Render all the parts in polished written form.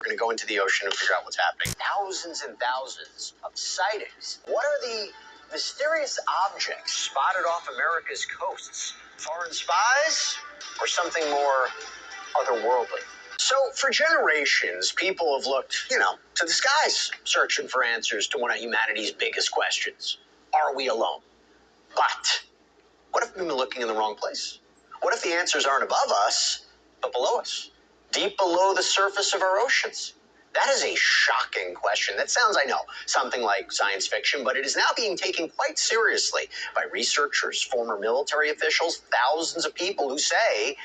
going to go into the ocean and figure out what's happening. Thousands and thousands of sightings. What are the mysterious objects spotted off America's coasts? Foreign spies or something more otherworldly? So for generations, people have looked, to the skies, searching for answers to one of humanity's biggest questions. Are we alone? But what if we've been looking in the wrong place? What if the answers aren't above us, but below us? Deep below the surface of our oceans? That is a shocking question. That sounds, I know, something like science fiction, but it is now being taken quite seriously by researchers, former military officials, thousands of people who say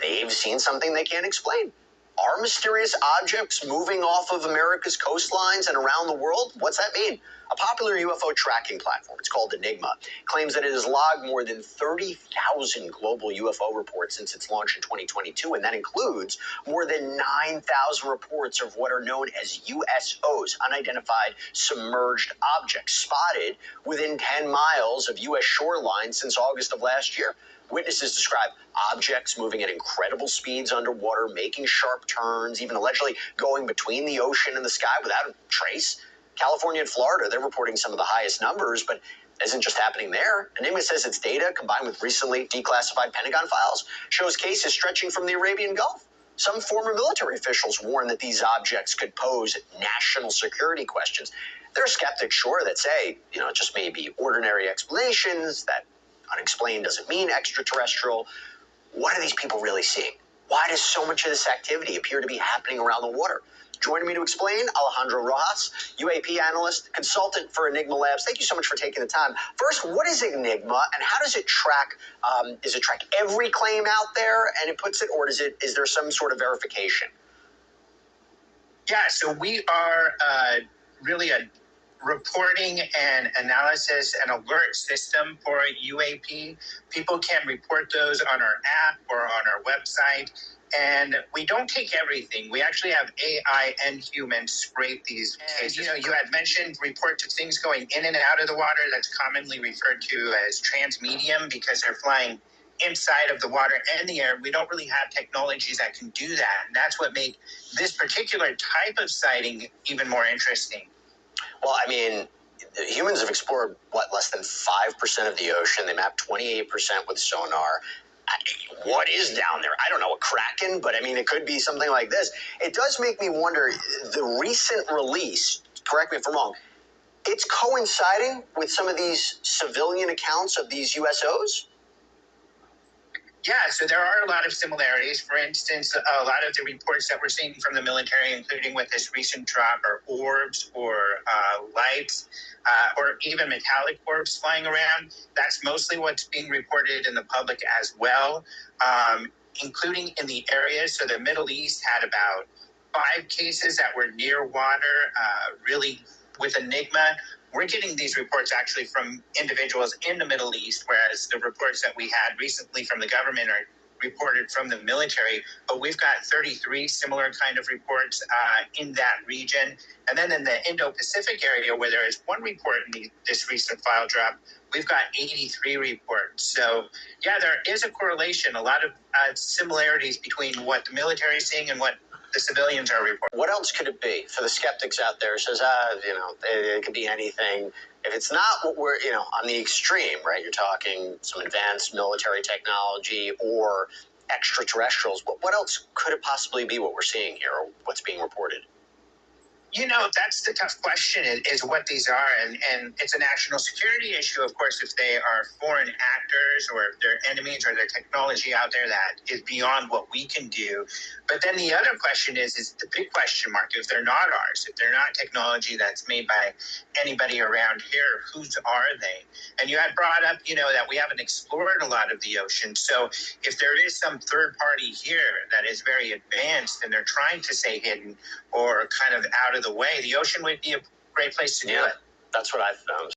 they've seen something they can't explain. Are mysterious objects moving off of America's coastlines and around the world? What's that mean? A popular UFO tracking platform, it's called Enigma, claims that it has logged more than 30,000 global UFO reports since its launch in 2022, and that includes more than 9,000 reports of what are known as USOs, unidentified submerged objects, spotted within 10 miles of U.S. shoreline since August of last year. Witnesses describe objects moving at incredible speeds underwater, making sharp turns, even allegedly going between the ocean and the sky without a trace. California and Florida, they're reporting some of the highest numbers, but it isn't just happening there. Enigma says its data, combined with recently declassified Pentagon files, shows cases stretching from the Arabian Gulf. Some former military officials warn that these objects could pose national security questions. There are skeptics, sure, that say, it just may be ordinary explanations, that unexplained doesn't mean extraterrestrial. What are these people really seeing? Why does so much of this activity appear to be happening around the water? Joining me to explain, Alejandro Rojas, UAP analyst, consultant for Enigma Labs. Thank you so much for taking the time. First, what is Enigma, and how does it track? Does it track every claim out there, and it puts it, or is there some sort of verification? Yeah, so we are really a reporting and analysis and alert system for UAP. People can report those on our app or on our website. And we don't take everything. We actually have AI and humans scrape these cases. You had mentioned report to things going in and out of the water. That's commonly referred to as transmedium because they're flying inside of the water and the air. We don't really have technologies that can do that. And that's what makes this particular type of sighting even more interesting. Well, humans have explored, less than 5% of the ocean. They mapped 28% with sonar. What is down there? I don't know, a kraken, but it could be something like this. It does make me wonder, the recent release, correct me if I'm wrong, it's coinciding with some of these civilian accounts of these USOs? Yeah, so there are a lot of similarities. For instance, a lot of the reports that we're seeing from the military, including with this recent drop, are orbs or lights or even metallic orbs flying around. That's mostly what's being reported in the public as well, including in the areas. So the Middle East had about 5 cases that were near water, really with Enigma. We're getting these reports actually from individuals in the Middle East, whereas the reports that we had recently from the government are reported from the military. But we've got 33 similar kind of reports in that region. And then in the Indo-Pacific area, where there is one report in this recent file drop, we've got 83 reports. So, yeah, there is a correlation, a lot of similarities between what the military is seeing and what the civilians are reporting. What else could it be? For the skeptics out there, says, it could be anything. If it's not what we're, on the extreme, right? You're talking some advanced military technology or extraterrestrials. What else could it possibly be what we're seeing here or what's being reported? That's the tough question is what these are. And it's a national security issue, of course, if they are foreign actors or if they're enemies or their technology out there that is beyond what we can do. But then the other question is the big question mark. If they're not ours, if they're not technology that's made by anybody around here, whose are they? And you had brought up, that we haven't explored a lot of the ocean. So if there is some third party here that is very advanced and they're trying to stay hidden or kind of out of the way, the ocean would be a great place to do it. That's what I've found.